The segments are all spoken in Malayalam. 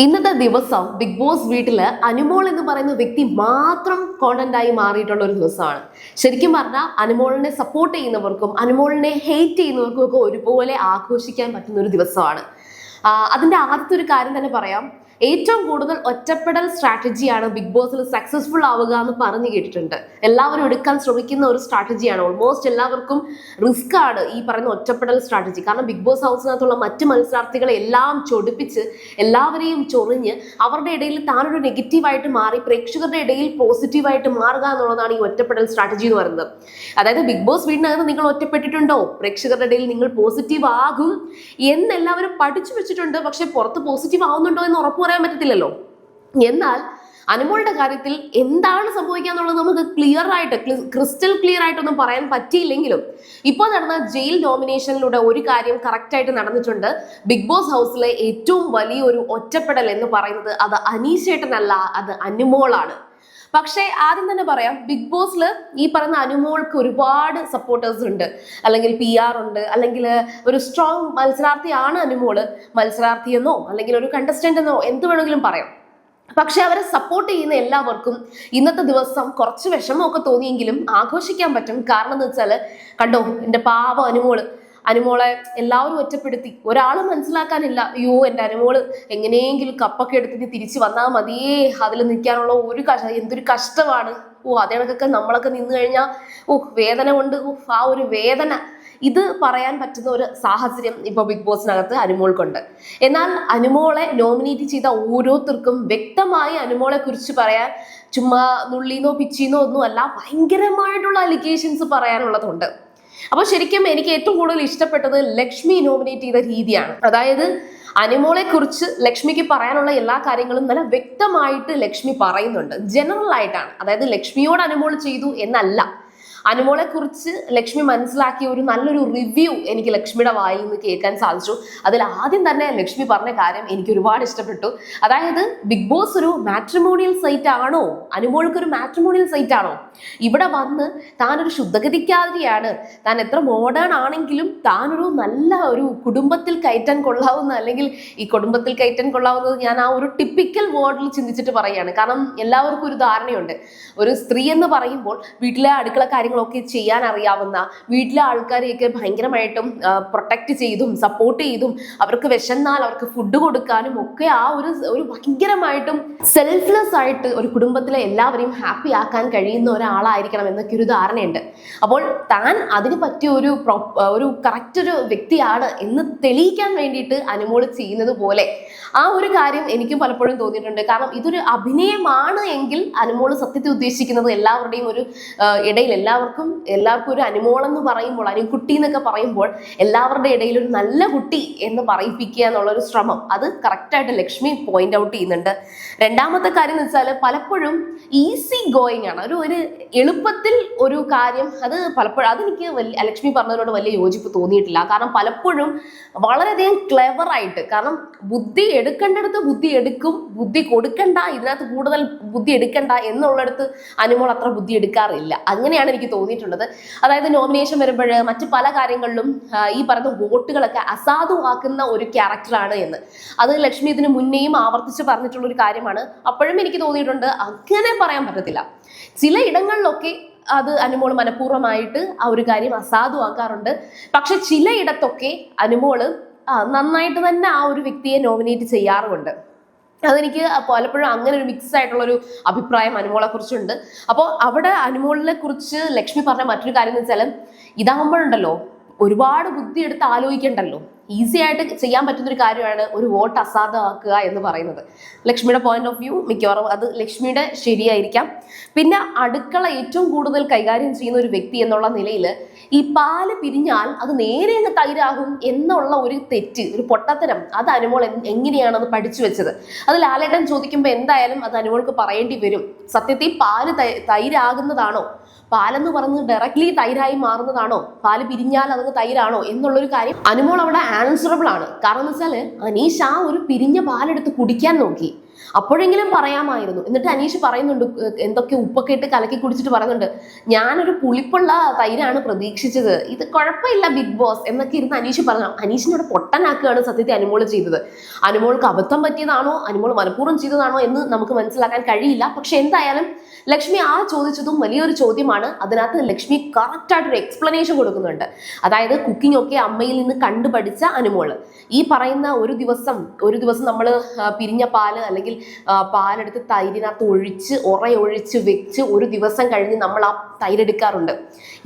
ഇന്നത്തെ ദിവസം ബിഗ് ബോസ് വീട്ടില് അനുമോൾ എന്ന് പറയുന്ന വ്യക്തി മാത്രം കോണ്ടന്റ് ആയി മാറിയിട്ടുള്ള ഒരു ദിവസമാണ്. ശരിക്കും പറഞ്ഞാൽ അനുമോളിനെ സപ്പോർട്ട് ചെയ്യുന്നവർക്കും അനുമോളിനെ ഹെയ്റ്റ് ചെയ്യുന്നവർക്കും ഒക്കെ ഒരുപോലെ ആഘോഷിക്കാൻ പറ്റുന്ന ഒരു ദിവസമാണ്. അതിന്റെ ആദ്യത്തെ ഒരു കാര്യം തന്നെ പറയാം. ഏറ്റവും കൂടുതൽ ഒറ്റപ്പെടൽ സ്ട്രാറ്റജിയാണ് ബിഗ് ബോസിൽ സക്സസ്ഫുൾ ആവുക എന്ന് പറഞ്ഞു കേട്ടിട്ടുണ്ട്. എല്ലാവരും എടുക്കാൻ ശ്രമിക്കുന്ന ഒരു സ്ട്രാറ്റജിയാണ്. ഓൾമോസ്റ്റ് എല്ലാവർക്കും റിസ്ക് ആണ് ഈ പറയുന്ന ഒറ്റപ്പെടൽ സ്ട്രാറ്റജി. കാരണം ബിഗ് ബോസ് ഹൗസിനകത്തുള്ള മറ്റ് മത്സരാർത്ഥികളെ എല്ലാം ചൊടിപ്പിച്ച് എല്ലാവരെയും ചൊറിഞ്ഞ് അവരുടെ ഇടയിൽ താനൊരു നെഗറ്റീവായിട്ട് മാറി പ്രേക്ഷകരുടെ ഇടയിൽ പോസിറ്റീവായിട്ട് മാറുക എന്നുള്ളതാണ് ഈ ഒറ്റപ്പെടൽ സ്ട്രാറ്റജി എന്ന് പറയുന്നത്. അതായത് ബിഗ് ബോസ് വീടിനകത്ത് നിങ്ങൾ ഒറ്റപ്പെട്ടിട്ടുണ്ടോ, പ്രേക്ഷകരുടെ ഇടയിൽ നിങ്ങൾ പോസിറ്റീവ് ആകും എന്നെല്ലാവരും പഠിച്ചു വെച്ചിട്ടുണ്ട്. പക്ഷെ പുറത്ത് പോസിറ്റീവ് ആവുന്നുണ്ടോ എന്ന് ഉറപ്പ് പറയാൻ പറ്റത്തില്ലല്ലോ. എന്നാൽ അനുമോളുടെ കാര്യത്തിൽ എന്താണ് സംഭവിക്കുക എന്നുള്ളത് നമുക്ക് ക്രിസ്റ്റൽ ക്ലിയർ ആയിട്ടൊന്നും പറയാൻ പറ്റിയില്ലെങ്കിലും ഇപ്പോൾ നടന്ന ജയിൽ നോമിനേഷനിലൂടെ ഒരു കാര്യം കറക്റ്റ് ആയിട്ട് നടന്നിട്ടുണ്ട്. ബിഗ് ബോസ് ഹൗസിലെ ഏറ്റവും വലിയൊരു ഒറ്റപ്പെടൽ എന്ന് പറയുന്നത് അത് അനീഷേട്ടനല്ല, അത് അനുമോളാണ്. പക്ഷേ ആദ്യം തന്നെ പറയാം, ബിഗ് ബോസിൽ ഈ പറയുന്ന അനുമോൾക്ക് ഒരുപാട് സപ്പോർട്ടേഴ്സ് ഉണ്ട്, അല്ലെങ്കിൽ PR ഉണ്ട്, അല്ലെങ്കിൽ ഒരു സ്ട്രോങ് മത്സരാർത്ഥിയാണ് അനുമോള്. മത്സരാർത്ഥി എന്നോ അല്ലെങ്കിൽ ഒരു കണ്ടസ്റ്റന്റ് എന്നോ എന്ത് വേണമെങ്കിലും പറയാം. പക്ഷെ അവരെ സപ്പോർട്ട് ചെയ്യുന്ന എല്ലാവർക്കും ഇന്നത്തെ ദിവസം കുറച്ച് വിഷമമൊക്കെ തോന്നിയെങ്കിലും ആഘോഷിക്കാൻ പറ്റും. കാരണം എന്ന് വെച്ചാൽ കണ്ടോ, എൻ്റെ പാവ അനുമോളെ എല്ലാവരും ഒറ്റപ്പെടുത്തി. ഒരാളും മനസ്സിലാക്കാനില്ല, അയ്യോ എൻ്റെ അനുമോള് എങ്ങനെയെങ്കിലും കപ്പൊക്കെ എടുത്തിട്ട് തിരിച്ചു വന്നാൽ മതിയേ, അതിൽ നിൽക്കാനുള്ള എന്തൊരു കഷ്ടമാണ്. അതേണക്കൊക്കെ നമ്മളൊക്കെ നിന്ന് കഴിഞ്ഞാൽ വേദന കൊണ്ട് ആ ഒരു വേദന ഇത് പറയാൻ പറ്റുന്ന ഒരു സാഹചര്യം ഇപ്പൊ ബിഗ് ബോസിനകത്ത് അനുമോൾക്കുണ്ട്. എന്നാൽ അനുമോളെ നോമിനേറ്റ് ചെയ്ത ഓരോരുത്തർക്കും വ്യക്തമായി അനുമോളെ കുറിച്ച് പറയാൻ ചുമ്മാ നുള്ളിന്നോ പിച്ചിന്നോ ഒന്നും അല്ല, ഭയങ്കരമായിട്ടുള്ള അലിഗേഷൻസ് പറയാനുള്ളതുണ്ട്. അപ്പൊ ശരിക്കും എനിക്ക് ഏറ്റവും കൂടുതൽ ഇഷ്ടപ്പെട്ടത് ലക്ഷ്മി നോമിനേറ്റ് ചെയ്ത രീതിയാണ്. അതായത് അനുമോളെ കുറിച്ച് ലക്ഷ്മിക്ക് പറയാനുള്ള എല്ലാ കാര്യങ്ങളും നല്ല വ്യക്തമായിട്ട് ലക്ഷ്മി പറയുന്നുണ്ട്. ജനറൽ ആയിട്ടാണ്, അതായത് ലക്ഷ്മിയോട് അനുമോൾ ചെയ്തു എന്നല്ല, അനുമോളെ കുറിച്ച് ലക്ഷ്മി മനസ്സിലാക്കിയ ഒരു നല്ലൊരു റിവ്യൂ എനിക്ക് ലക്ഷ്മിയുടെ വായിൽ നിന്ന് കേൾക്കാൻ സാധിച്ചു. അതിൽ ആദ്യം തന്നെ ലക്ഷ്മി പറഞ്ഞ കാര്യം എനിക്ക് ഒരുപാട് ഇഷ്ടപ്പെട്ടു. അതായത് ബിഗ് ബോസ് ഒരു മാട്രിമോണിയൽ സൈറ്റ് ആണോ, അനുമോൾക്ക് ഒരു മാട്രിമോണിയൽ സൈറ്റ് ആണോ? ഇവിടെ വന്ന് താനൊരു ശുദ്ധഗതിക്കാരിയാണ്, താൻ എത്ര മോഡേൺ ആണെങ്കിലും താനൊരു നല്ല ഒരു കുടുംബത്തിൽ കയറ്റാൻ കൊള്ളാവുന്ന, അല്ലെങ്കിൽ ഈ കുടുംബത്തിൽ കയറ്റാൻ കൊള്ളാവുന്നത് ഞാൻ ആ ഒരു ടിപ്പിക്കൽ വേർഡിൽ ചിന്തിച്ചിട്ട് പറയുകയാണ്. കാരണം എല്ലാവർക്കും ഒരു ധാരണയുണ്ട്, ഒരു സ്ത്രീ എന്ന് പറയുമ്പോൾ വീട്ടിലെ അടുക്കള കാര്യങ്ങളൊക്കെ ചെയ്യാൻ അറിയാവുന്ന, വീട്ടിലെ ആൾക്കാരെയൊക്കെ ഭയങ്കരമായിട്ടും പ്രൊട്ടക്ട് ചെയ്തും സപ്പോർട്ട് ചെയ്തും അവർക്ക് വിശന്നാൽ അവർക്ക് ഫുഡ് കൊടുക്കാനും ഒക്കെ ആ ഒരു ഭയങ്കരമായിട്ടും സെൽഫ്ലെസ് ആയിട്ട് ഒരു കുടുംബത്തിലെ എല്ലാവരെയും ഹാപ്പി ആക്കാൻ കഴിയുന്ന ഒരാളായിരിക്കണം എന്നൊക്കെ ഒരു ധാരണയുണ്ട്. അപ്പോൾ താൻ അതിന് പറ്റിയ ഒരു കറക്റ്റ് ഒരു വ്യക്തിയാണ് എന്ന് തെളിയിക്കാൻ വേണ്ടിയിട്ട് അനുമോൾ ചെയ്യുന്നത് പോലെ ആ ഒരു കാര്യം എനിക്കും പലപ്പോഴും തോന്നിയിട്ടുണ്ട്. കാരണം ഇതൊരു അഭിനയമാണ് എങ്കിൽ അനുമോൾ സത്യത്തിൽ ഉദ്ദേശിക്കുന്നത് എല്ലാവരുടെയും ഒരു ഇടയിൽ എല്ലാവർക്കും ഒരു അനുമോൾ എന്ന് പറയുമ്പോൾ, അനുകുട്ടി എന്നൊക്കെ പറയുമ്പോൾ എല്ലാവരുടെ ഇടയിൽ ഒരു നല്ല കുട്ടി എന്ന് പറയിപ്പിക്കുക എന്നുള്ളൊരു ശ്രമം അത് കറക്റ്റായിട്ട് ലക്ഷ്മി പോയിന്റ് ഔട്ട് ചെയ്യുന്നുണ്ട്. രണ്ടാമത്തെ കാര്യം എന്ന് വെച്ചാൽ പലപ്പോഴും ഈസി ഗോയിങ് ആണ്, ഒരു എളുപ്പത്തിൽ ഒരു കാര്യം, അത് പലപ്പോഴും അതെനിക്ക് ലക്ഷ്മി പറഞ്ഞതിനോട് വലിയ യോജിപ്പ് തോന്നിയിട്ടില്ല. കാരണം പലപ്പോഴും വളരെയധികം ക്ലെവർ ആയിട്ട്, കാരണം ബുദ്ധി എടുക്കേണ്ടടുത്ത് ബുദ്ധി എടുക്കും, ബുദ്ധി കൊടുക്കണ്ട, ഇതിനകത്ത് കൂടുതൽ ബുദ്ധി എടുക്കണ്ട എന്നുള്ളിടത്ത് അനുമോൾ അത്ര ബുദ്ധി എടുക്കാറില്ല. അങ്ങനെയാണ് എനിക്ക് തോന്നിയിട്ടുള്ളത്. അതായത് നോമിനേഷൻ വരുമ്പോൾ മറ്റു പല കാര്യങ്ങളിലും ഈ പറയുന്ന വോട്ടുകളൊക്കെ അസാധുവാക്കുന്ന ഒരു ക്യാരക്ടറാണ് എന്ന് അത് ലക്ഷ്മി ഇതിന് മുന്നേയും ആവർത്തിച്ച് പറഞ്ഞിട്ടുള്ള ഒരു കാര്യമാണ്. അപ്പോഴും എനിക്ക് തോന്നിയിട്ടുണ്ട് അങ്ങനെ പറയാൻ പറ്റത്തില്ല. ചില ഇടങ്ങളിലൊക്കെ അത് അനുമോൾ മനഃപൂർവ്വമായിട്ട് ആ ഒരു കാര്യം അസാധുവാക്കാറുണ്ട്. പക്ഷെ ചിലയിടത്തൊക്കെ അനുമോള് നന്നായിട്ട് തന്നെ ആ ഒരു വ്യക്തിയെ നോമിനേറ്റ് ചെയ്യാറുമുണ്ട്. അതെനിക്ക് പലപ്പോഴും അങ്ങനെ ഒരു മിക്സ് ആയിട്ടുള്ളൊരു അഭിപ്രായം അനുമോളെ കുറിച്ചുണ്ട്. അപ്പോൾ അവിടെ അനുമോളിനെ കുറിച്ച് ലക്ഷ്മി പറഞ്ഞ മറ്റൊരു കാര്യം എന്ന് വെച്ചാൽ, ഇതാകുമ്പോഴുണ്ടല്ലോ ഒരുപാട് ബുദ്ധി എടുത്ത് ആലോചിക്കണ്ടല്ലോ, ഈസി ആയിട്ട് ചെയ്യാൻ പറ്റുന്ന ഒരു കാര്യമാണ് ഒരു വോട്ട് അസാധുവാക്കുക എന്ന് പറയുന്നത്. ലക്ഷ്മിയുടെ പോയിന്റ് ഓഫ് വ്യൂ മിക്കവാറും അത് ലക്ഷ്മിയുടെ ശരിയായിരിക്കാം. പിന്നെ അടുക്കള ഏറ്റവും കൂടുതൽ കൈകാര്യം ചെയ്യുന്ന ഒരു വ്യക്തി എന്നുള്ള നിലയിൽ ഈ പാല് പിരിഞ്ഞാൽ അത് നേരെ അങ്ങ് തൈരാകും എന്നുള്ള ഒരു തെറ്റ്, ഒരു പൊട്ടത്തരം, അത് അനുമോൾ എങ്ങനെയാണത് പഠിച്ചു വെച്ചത്? അത് ലാലേട്ടൻ ചോദിക്കുമ്പോൾ എന്തായാലും അത് അനുമോൾക്ക് പറയേണ്ടി വരും. സത്യത്തിൽ പാല് തൈരാകുന്നതാണോ, പാലെന്ന് പറയുന്നത് ഡയറക്ട്ലി തൈരായി മാറുന്നതാണോ, പാല് പിരിഞ്ഞാൽ അത് തൈരാണോ എന്നുള്ളൊരു കാര്യം അനുമോൾ അവിടെ ആൻസറബിൾ ആണ്. കാരണം എന്ന് വെച്ചാൽ അനീഷ് ആ ഒരു പിരിഞ്ഞ പാലെടുത്ത് കുടിക്കാൻ നോക്കി, അപ്പോഴെങ്കിലും പറയാമായിരുന്നു. എന്നിട്ട് അനീഷ് പറയുന്നുണ്ട്, എന്തൊക്കെ ഉപ്പൊക്കെ ഇട്ട് കലക്കി കുടിച്ചിട്ട് പറയുന്നുണ്ട്, ഞാനൊരു പുളിപ്പുള്ള തൈരാണ് പ്രതീക്ഷിച്ചത്, ഇത് കുഴപ്പമില്ല ബിഗ് ബോസ് എന്നൊക്കെ ഇരുന്ന് അനീഷ് പറഞ്ഞു. അനീഷിനോട് പൊട്ടനാക്കുകയാണ് സത്യത്തിൽ അനുമോള് ചെയ്തത്. അനുമോൾക്ക് അബദ്ധം പറ്റിയതാണോ അനുമോൾ മനഃപൂർവ്വം ചെയ്തതാണോ എന്ന് നമുക്ക് മനസ്സിലാക്കാൻ കഴിയില്ല. പക്ഷെ എന്തായാലും ലക്ഷ്മി ആ ചോദിച്ചതും വലിയൊരു ചോദ്യമാണ്. അതിനകത്ത് ലക്ഷ്മി കറക്റ്റ് ആയിട്ടൊരു എക്സ്പ്ലനേഷൻ കൊടുക്കുന്നുണ്ട്. അതായത് കുക്കിംഗ് ഒക്കെ അമ്മയിൽ നിന്ന് കണ്ടുപഠിച്ച അനുമോള് ഈ പറയുന്ന ഒരു ദിവസം നമ്മൾ പിരിഞ്ഞ പാല് അല്ലെങ്കിൽ പാലെടുത്ത് തൈരിനകത്ത് ഒഴിച്ച് വെച്ച് ഒരു ദിവസം കഴിഞ്ഞ് നമ്മൾ ആ തൈരെടുക്കാറുണ്ട്.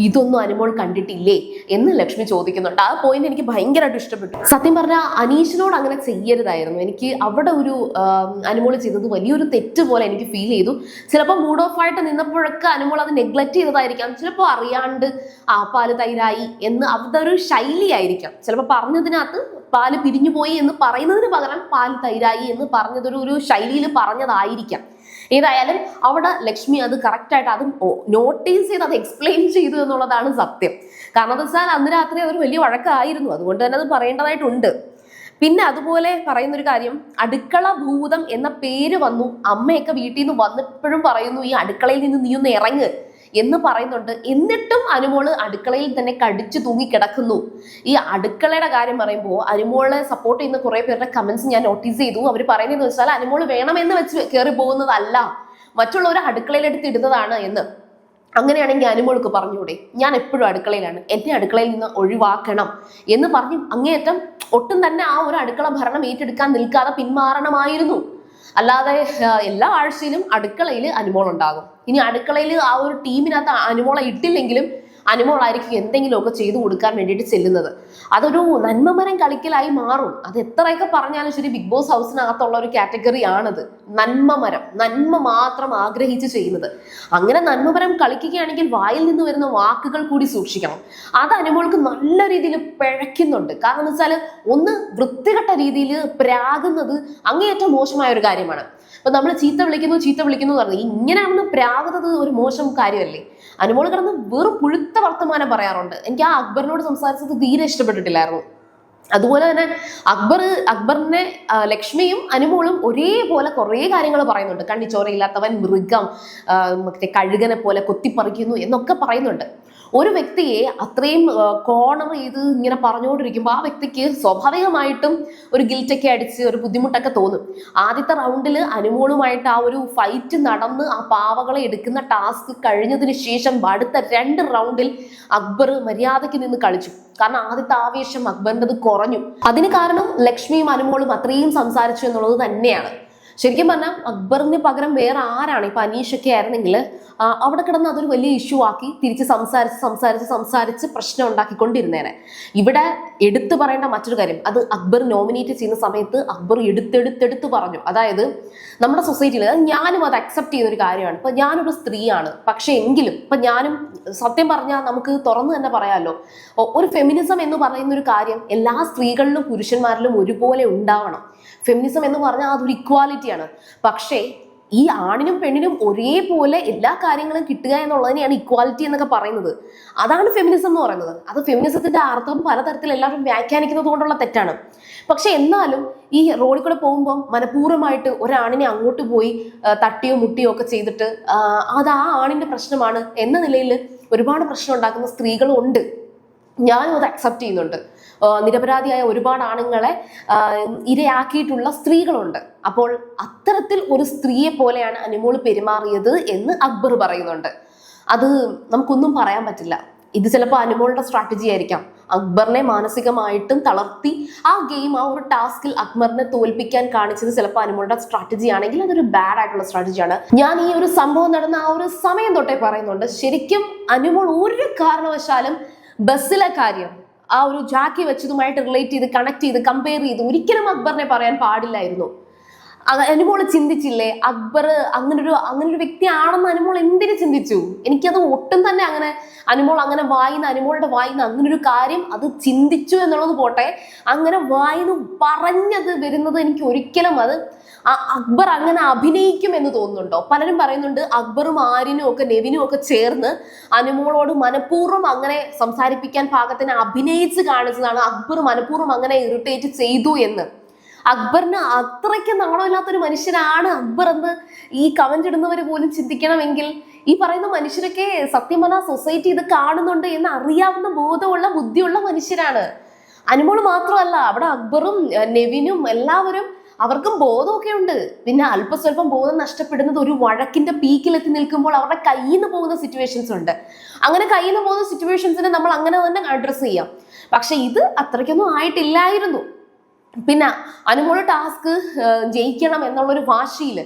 ഇതൊന്നും അനുമോൾ കണ്ടിട്ടില്ലേ എന്ന് ലക്ഷ്മി ചോദിക്കുന്നുണ്ട്. ആ പോയിന്റ് എനിക്ക് ഭയങ്കരമായിട്ട് ഇഷ്ടപ്പെട്ടു. സത്യം പറഞ്ഞാൽ അനീഷിനോട് അങ്ങനെ ചെയ്യരുതായിരുന്നു. എനിക്ക് അവിടെ ഒരു അനുമോൾ ചെയ്തത് വലിയൊരു തെറ്റ് പോലെ എനിക്ക് ഫീൽ ചെയ്തു. ചിലപ്പോൾ മൂഡ് ഓഫ് ആയിട്ട് നിന്നപ്പോഴൊക്കെ അനുമോൾ അത് നെഗ്ലക്ട് ചെയ്തതായിരിക്കാം. ചിലപ്പോൾ അറിയാണ്ട് പാല് തൈരായി എന്ന് അതൊരു ശൈലിയായിരിക്കാം. ചിലപ്പോൾ പറഞ്ഞതിനകത്ത് പാല് പിരിഞ്ഞു പോയി എന്ന് പറയുന്നതിന് പകരം പാല് തൈരായി എന്ന് പറഞ്ഞതൊരു ശൈലിയിൽ പറഞ്ഞതായിരിക്കാം. ഏതായാലും അവിടെ ലക്ഷ്മി അത് കറക്റ്റായിട്ട് അത് നോട്ടീസ് ചെയ്ത് അത് എക്സ്പ്ലെയിൻ ചെയ്തു എന്നുള്ളതാണ് സത്യം. കാരണം എന്താ വെച്ചാൽ അന്ന് രാത്രി അതൊരു വലിയ വഴക്കായിരുന്നു. അതുകൊണ്ട് തന്നെ അത് പറയേണ്ടതായിട്ടുണ്ട്. പിന്നെ അതുപോലെ പറയുന്നൊരു കാര്യം, അടുക്കള ഭൂതം എന്ന പേര് വന്നു. അമ്മയൊക്കെ വീട്ടിൽ നിന്ന് വന്നപ്പോഴും പറയുന്നു, ഈ അടുക്കളയിൽ നിന്ന് നീ ഒന്ന് ഇറങ്ങ് എന്ന് പറയുന്നുണ്ട്. എന്നിട്ടും അനുമോള് അടുക്കളയിൽ തന്നെ കടിച്ചു തൂങ്ങി കിടക്കുന്നു. ഈ അടുക്കളയുടെ കാര്യം പറയുമ്പോൾ അനുമോളെ സപ്പോർട്ട് ചെയ്യുന്ന കുറെ പേരുടെ കമന്റ്സ് ഞാൻ നോട്ടീസ് ചെയ്തു. അവർ പറയുന്നതെന്ന് വെച്ചാൽ അനുമോള് വേണമെന്ന് വെച്ച് കയറി പോകുന്നതല്ല, മറ്റുള്ളവരെ അടുക്കളയിലെടുത്ത് ഇടുന്നതാണ് എന്ന്. അങ്ങനെയാണെങ്കിൽ അനുമോൾക്ക് പറഞ്ഞൂടെ, ഞാൻ എപ്പോഴും അടുക്കളയിലാണ്, എന്നെ അടുക്കളയിൽ നിന്ന് ഒഴിവാക്കണം എന്ന് പറഞ്ഞു അങ്ങേയറ്റം ഒട്ടും തന്നെ ആ ഒരു അടുക്കള ഭരണം ഏറ്റെടുക്കാൻ നിൽക്കാതെ പിന്മാറണമായിരുന്നു. അല്ലാതെ എല്ലാ ആഴ്ചയിലും അടുക്കളയിൽ അനുമോൾ ഉണ്ടാകും. ഇനി അടുക്കളയിൽ ആ ഒരു ടീമിനകത്ത് അനുമോളെ ഇട്ടില്ലെങ്കിലും അനുമോളായിരിക്കും എന്തെങ്കിലുമൊക്കെ ചെയ്തു കൊടുക്കാൻ വേണ്ടിയിട്ട് ചെല്ലുന്നത്. അതൊരു നന്മമരം കളിക്കലായി മാറും. അത് എത്രയൊക്കെ പറഞ്ഞാലും ശരി, ബിഗ് ബോസ് ഹൗസിനകത്തുള്ള ഒരു കാറ്റഗറി ആണത്. നന്മമരം, നന്മ മാത്രം ആഗ്രഹിച്ച് ചെയ്യുന്നത്. അങ്ങനെ നന്മമരം കളിക്കുകയാണെങ്കിൽ വായിൽ നിന്ന് വരുന്ന വാക്കുകൾ കൂടി സൂക്ഷിക്കണം. അത് അനുമോൾക്ക് നല്ല രീതിയിൽ പിഴയ്ക്കുന്നുണ്ട്. കാരണം എന്ന് വെച്ചാൽ ഒന്ന് വൃത്തികെട്ട രീതിയിൽ പ്രാകുന്നത് അങ്ങേയറ്റം മോശമായ ഒരു കാര്യമാണ്. അപ്പൊ നമ്മൾ ചീത്ത വിളിക്കുന്നു പറഞ്ഞു ഇങ്ങനെയാണെന്ന് പ്രാകുന്നത് ഒരു മോശം കാര്യമല്ലേ. അനുമോൾ കിടന്ന് വെറും പുഴുത്ത വർത്തമാനം പറയാറുണ്ട്. എനിക്ക് ആ അക്ബറിനോട് സംസാരിച്ചത് തീരെ ഇഷ്ടപ്പെട്ടിട്ടില്ലായിരുന്നു. അതുപോലെ തന്നെ അക്ബറിനെ ലക്ഷ്മിയും അനുമോളും ഒരേപോലെ കുറേ കാര്യങ്ങൾ പറയുന്നുണ്ട്. കണ്ണിച്ചോരയില്ലാത്തവൻ, മൃഗം, മറ്റേ കഴുകനെ പോലെ കൊത്തിപ്പറിക്കുന്നു എന്നൊക്കെ പറയുന്നുണ്ട്. ഒരു വ്യക്തിയെ അത്രയും കോർണർ ചെയ്ത് ഇങ്ങനെ പറഞ്ഞുകൊണ്ടിരിക്കുമ്പോൾ ആ വ്യക്തിക്ക് സ്വാഭാവികമായിട്ടും ഒരു ഗിൽറ്റൊക്കെ അടിച്ച് ഒരു ബുദ്ധിമുട്ടൊക്കെ തോന്നും. ആദ്യത്തെ റൗണ്ടിൽ അനുമോളുമായിട്ട് ആ ഒരു ഫൈറ്റ് നടന്ന് ആ പാവകളെ എടുക്കുന്ന ടാസ്ക് കഴിഞ്ഞതിന് ശേഷം അടുത്ത 2 റൗണ്ടിൽ അക്ബർ മര്യാദയ്ക്ക് നിന്ന് കളിച്ചു. കാരണം ആദ്യത്തെ ആവേശം അക്ബറിൻ്റെത് കുറഞ്ഞു. അതിന് കാരണം ലക്ഷ്മിയും അനുമോളും അത്രയും സംസാരിച്ചു എന്നുള്ളത് തന്നെയാണ്. ശരിക്കും പറഞ്ഞാൽ അക്ബറിന് പകരം വേറെ ആരാണ്, ഇപ്പൊ അനീഷൊക്കെ ആയിരുന്നെങ്കിൽ അവിടെ കിടന്ന് അതൊരു വലിയ ഇഷ്യൂ ആക്കി തിരിച്ച് സംസാരിച്ച് പ്രശ്നം ഉണ്ടാക്കിക്കൊണ്ടിരുന്നേനെ. ഇവിടെ എടുത്തു പറയേണ്ട മറ്റൊരു കാര്യം, അത് അക്ബർ നോമിനേറ്റ് ചെയ്യുന്ന സമയത്ത് അക്ബർ എടുത്തെടുത്ത് പറഞ്ഞു. അതായത് നമ്മുടെ സൊസൈറ്റിയിൽ ഞാനും അത് അക്സെപ്റ്റ് ചെയ്യുന്ന ഒരു കാര്യമാണ്. ഇപ്പൊ ഞാനൊരു സ്ത്രീയാണ്, പക്ഷെ എങ്കിലും ഇപ്പൊ ഞാനും സത്യം പറഞ്ഞാൽ നമുക്ക് തുറന്നു തന്നെ പറയാമല്ലോ, ഒരു ഫെമിനിസം എന്ന് പറയുന്ന ഒരു കാര്യം എല്ലാ സ്ത്രീകളിലും പുരുഷന്മാരിലും ഒരുപോലെ ഉണ്ടാവണം. ഫെമിനിസം എന്ന് പറഞ്ഞാൽ അതൊരു ഇക്വാലിറ്റിയാണ്. പക്ഷേ ഈ ആണിനും പെണ്ണിനും ഒരേപോലെ എല്ലാ കാര്യങ്ങളും കിട്ടുക എന്നുള്ളതിനെയാണ് ഇക്വാലിറ്റി എന്നൊക്കെ പറയുന്നത്. അതാണ് ഫെമിനിസം എന്ന് പറയുന്നത്. അത് ഫെമിനിസത്തിന്റെ അർത്ഥം പലതരത്തിൽ എല്ലാവരും വ്യാഖ്യാനിക്കുന്നത് കൊണ്ടുള്ള തെറ്റാണ്. പക്ഷെ എന്നാലും ഈ റോഡിൽ കൂടെ പോകുമ്പോൾ മനഃപൂർവ്വമായിട്ട് ഒരാണിനെ അങ്ങോട്ട് പോയി തട്ടിയോ മുട്ടിയോ ഒക്കെ ചെയ്തിട്ട് അത് ആ ആണിന്റെ പ്രശ്നമാണ് എന്ന നിലയിൽ ഒരുപാട് പ്രശ്നം ഉണ്ടാക്കുന്ന സ്ത്രീകളും ഉണ്ട്. ഞാനും അത് അക്സെപ്റ്റ് ചെയ്യുന്നുണ്ട്. നിരപരാധിയായ ഒരുപാട് ആണുങ്ങളെ ഇരയാക്കിയിട്ടുള്ള സ്ത്രീകളുണ്ട്. അപ്പോൾ അത്തരത്തിൽ ഒരു സ്ത്രീയെ പോലെയാണ് അനുമോൾ പെരുമാറിയത് എന്ന് അക്ബർ പറയുന്നുണ്ട്. അത് നമുക്കൊന്നും പറയാൻ പറ്റില്ല. ഇത് ചിലപ്പോൾ അനുമോളുടെ സ്ട്രാറ്റജി ആയിരിക്കാം. അക്ബറിനെ മാനസികമായിട്ടും തളർത്തി ആ ഗെയിം, ആ ഒരു ടാസ്കിൽ അക്ബറിനെ തോൽപ്പിക്കാൻ കാണിച്ചത് ചിലപ്പോൾ അനുമോളുടെ സ്ട്രാറ്റജി ആണെങ്കിൽ അതൊരു ബാഡ് ആയിട്ടുള്ള സ്ട്രാറ്റജിയാണ്. ഞാൻ ഈ ഒരു സംഭവം നടന്ന ആ ഒരു സമയം തൊട്ടേ പറയുന്നുണ്ട്, ശരിക്കും അനുമോൾ ഒരു കാരണവശാലും ബസ്സിലെ കാര്യം ആ ഒരു ജാക്കി വെച്ചതുമായിട്ട് റിലേറ്റ് ചെയ്ത് കണക്ട് ചെയ്ത് കമ്പയർ ചെയ്ത് ഒരിക്കലും അക്ബറിനെ പറയാൻ പാടില്ലായിരുന്നു. അനുമോൾ ചിന്തിച്ചില്ലേ അക്ബർ അങ്ങനൊരു വ്യക്തിയാണെന്ന് അനുമോൾ എന്തിനു ചിന്തിച്ചു? എനിക്കത് ഒട്ടും തന്നെ അങ്ങനെ അനുമോളുടെ വായിന്ന് അങ്ങനൊരു കാര്യം അത് ചിന്തിച്ചു എന്നുള്ളത് പോട്ടെ, അങ്ങനെ വായിന്ന് പറഞ്ഞത് വരുന്നത് എനിക്ക് ഒരിക്കലും അത് അക്ബർ അങ്ങനെ അഭിനയിക്കും എന്ന് തോന്നുന്നുണ്ടോ? പലരും പറയുന്നുണ്ട് അക്ബറും ആര്യനും ഒക്കെ നെവിനും ഒക്കെ ചേർന്ന് അനുമോളോട് മനഃപൂർവ്വം അങ്ങനെ സംസാരിപ്പിക്കാൻ പാകത്തിന് അഭിനയിച്ച് കാണിച്ചതാണ്, അക്ബർ മനഃപൂർവ്വം അങ്ങനെ ഇറിറ്റേറ്റ് ചെയ്തു എന്ന്. അക്ബറിന് അത്രയ്ക്ക് നാണമില്ലാത്തൊരു മനുഷ്യനാണ് അക്ബർ എന്ന് ഈ കമന്റ് ഇടുന്നവർ പോലും ചിന്തിക്കണമെങ്കിൽ ഈ പറയുന്ന മനുഷ്യരൊക്കെ സത്യം പറഞ്ഞാൽ സൊസൈറ്റി ഇത് കാണുന്നുണ്ട് എന്ന് അറിയാവുന്ന ബോധമുള്ള ബുദ്ധിയുള്ള മനുഷ്യരാണ്. അനുമോള് മാത്രമല്ല, അവിടെ അക്ബറും നെവിനും എല്ലാവരും അവർക്കും ബോധമൊക്കെ ഉണ്ട്. പിന്നെ അല്പസ്വല്പം ബോധം നഷ്ടപ്പെടുന്നത് ഒരു വഴക്കിന്റെ പീക്കിലെത്തി നിൽക്കുമ്പോൾ അവരുടെ കയ്യിൽ നിന്ന് പോകുന്ന സിറ്റുവേഷൻസ് ഉണ്ട്. അങ്ങനെ കയ്യിൽ നിന്ന് പോകുന്ന സിറ്റുവേഷൻസിനെ നമ്മൾ അങ്ങനെ തന്നെ അഡ്രസ് ചെയ്യാം. പക്ഷെ ഇത് അത്രയ്ക്കൊന്നും ആയിട്ടില്ലായിരുന്നു. പിന്നെ അനുമോള് ടാസ്ക് ജയിക്കണം എന്നുള്ളൊരു വാശിയിൽ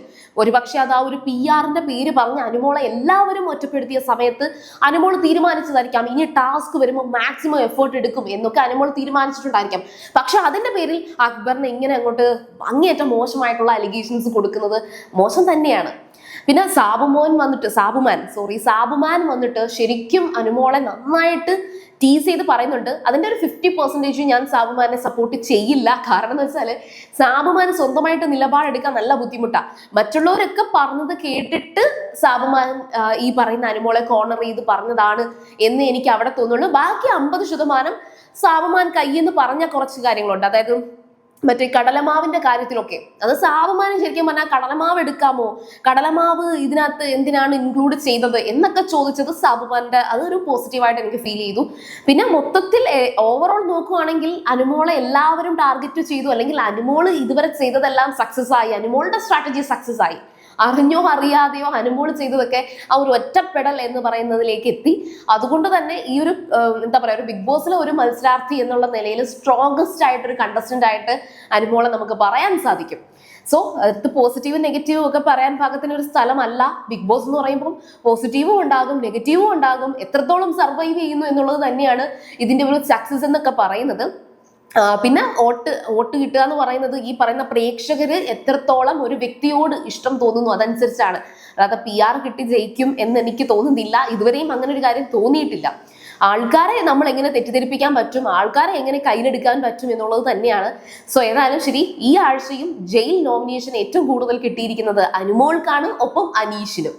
ഒരുപക്ഷെ അത് ആ ഒരു PR-ന്റെ പേര് പറഞ്ഞ് അനുമോളെ എല്ലാവരും ഒറ്റപ്പെടുത്തിയ സമയത്ത് അനുമോള് തീരുമാനിച്ചതായിരിക്കാം ഇനി ടാസ്ക് വരുമ്പോൾ മാക്സിമം എഫേർട്ട് എടുക്കും എന്നൊക്കെ അനുമോള് തീരുമാനിച്ചിട്ടുണ്ടായിരിക്കാം. പക്ഷെ അതിന്റെ പേരിൽ അക്ബറിനെ ഇങ്ങനെ അങ്ങോട്ട് അങ്ങേയറ്റം മോശമായിട്ടുള്ള അലിഗേഷൻസ് കൊടുക്കുന്നത് മോശം തന്നെയാണ്. പിന്നെ സാബുമാൻ വന്നിട്ട് ശരിക്കും അനുമോളെ നന്നായിട്ട് ടീസ് ചെയ്ത് പറയുന്നുണ്ട്. അതിന്റെ ഒരു 50% ഞാൻ സാബുമാനെ സപ്പോർട്ട് ചെയ്യില്ല. കാരണം എന്ന് വെച്ചാൽ സാബുമാന് സ്വന്തമായിട്ട് നിലപാടെടുക്കാൻ നല്ല ബുദ്ധിമുട്ടാണ്. മറ്റുള്ളവരൊക്കെ പറഞ്ഞത് കേട്ടിട്ട് സാബുമാൻ ഈ പറയുന്ന അനുമോളെ കോർണർ ചെയ്ത് പറഞ്ഞതാണ് എന്ന് എനിക്ക് അവിടെ തോന്നുള്ളൂ. ബാക്കി 50% സാബുമാൻ കയ്യെന്ന് പറഞ്ഞ കുറച്ച് കാര്യങ്ങളുണ്ട്. അതായത് മറ്റേ കടലമാവിന്റെ കാര്യത്തിലൊക്കെ അത് സാബുമാന് ശരിക്കും പറഞ്ഞാൽ കടലമാവ് എടുക്കാമോ, കടലമാവ് ഇതിനകത്ത് എന്തിനാണ് ഇൻക്ലൂഡ് ചെയ്തത് എന്നൊക്കെ ചോദിച്ചത് സാബുമാന്റെ അതൊരു പോസിറ്റീവായിട്ട് എനിക്ക് ഫീൽ ചെയ്തു. പിന്നെ മൊത്തത്തിൽ ഓവറോൾ നോക്കുവാണെങ്കിൽ അനുമോളെ എല്ലാവരും ടാർഗറ്റ് ചെയ്തു, അല്ലെങ്കിൽ അനുമോള് ഇതുവരെ ചെയ്തതെല്ലാം സക്സസ് ആയി, അനുമോളുടെ സ്ട്രാറ്റജി സക്സസ് ആയി. അറിഞ്ഞോ അറിയാതെയോ അനുമോള് ചെയ്തതൊക്കെ ആ ഒരു ഒറ്റപ്പെടൽ എന്ന് പറയുന്നതിലേക്ക് എത്തി. അതുകൊണ്ട് തന്നെ ഈ ഒരു എന്താ പറയാ ഒരു ബിഗ് ബോസിലെ ഒരു മത്സരാർത്ഥി എന്നുള്ള നിലയിൽ സ്ട്രോങ്സ്റ്റ് ആയിട്ടൊരു കണ്ടസ്റ്റന്റ് ആയിട്ട് അനുമോളെ നമുക്ക് പറയാൻ സാധിക്കും. സോ അത് പോസിറ്റീവും നെഗറ്റീവും ഒക്കെ പറയാൻ പാകത്തിന് ഒരു സ്ഥലമല്ല ബിഗ് ബോസ് എന്ന് പറയുമ്പോൾ. പോസിറ്റീവും ഉണ്ടാകും നെഗറ്റീവും ഉണ്ടാകും. എത്രത്തോളം സർവൈവ് ചെയ്യുന്നു എന്നുള്ളത് തന്നെയാണ് ഇതിന്റെ ഒരു സക്സസ് എന്നൊക്കെ പറയുന്നത്. പിന്നെ വോട്ട് കിട്ടുക എന്ന് പറയുന്നത് ഈ പറയുന്ന പ്രേക്ഷകര് എത്രത്തോളം ഒരു വ്യക്തിയോട് ഇഷ്ടം തോന്നുന്നു അതനുസരിച്ചാണ്. അല്ലാതെ PR കിട്ടി ജയിക്കും എന്ന് എനിക്ക് തോന്നുന്നില്ല. ഇതുവരെയും അങ്ങനെ ഒരു കാര്യം തോന്നിയിട്ടില്ല. ആൾക്കാരെ നമ്മൾ എങ്ങനെ തെറ്റിദ്ധരിപ്പിക്കാൻ പറ്റും, ആൾക്കാരെ എങ്ങനെ കയ്യിലെടുക്കാൻ പറ്റും എന്നുള്ളത് തന്നെയാണ്. സോ ഏതായാലും ശരി, ഈ ആഴ്ചയും ജയിൽ നോമിനേഷൻ ഏറ്റവും കൂടുതൽ കിട്ടിയിരിക്കുന്നത് അനുമോൾക്കാണ്, ഒപ്പം അനീഷിനും.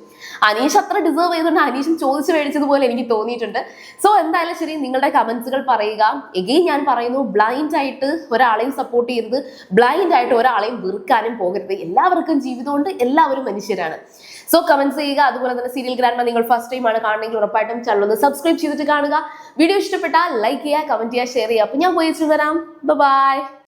അനീഷ് അത്ര ഡിസേർവ് ചെയ്തുകൊണ്ട് അനീഷും ചോദിച്ചു മേടിച്ചതുപോലെ എനിക്ക് തോന്നിയിട്ടുണ്ട്. സോ എന്തായാലും ശരി, നിങ്ങളുടെ കമന്റ്സുകൾ പറയുക. എഗെയിൻ ഞാൻ പറയുന്നു, ബ്ലൈൻഡ് ആയിട്ട് ഒരാളെയും സപ്പോർട്ട് ചെയ്യരുത്, ബ്ലൈൻഡ് ആയിട്ട് ഒരാളെയും വെറുക്കാനും പോകരുത്. എല്ലാവർക്കും ജീവിതമുണ്ട്, എല്ലാവരും മനുഷ്യരാണ്. സോ കമന്റ്സ് ചെയ്യുക. അതുപോലെ തന്നെ സീരിയൽ ഗ്രാൻഡ്മ നിങ്ങൾ ഫസ്റ്റ് ടൈം ആണ് കാണണമെങ്കിൽ ഉറപ്പായിട്ടും ചാനൽ ഒന്ന് സബ്സ്ക്രൈബ് ചെയ്തിട്ട് കാണുക. വീഡിയോ ഇഷ്ടപ്പെട്ടാൽ ലൈക്ക് ചെയ്യുക, കമന്റ് ചെയ്യുക, ഷെയർ ചെയ്യുക. അപ്പൊ ഞാൻ പോയി വരാം. ബൈ.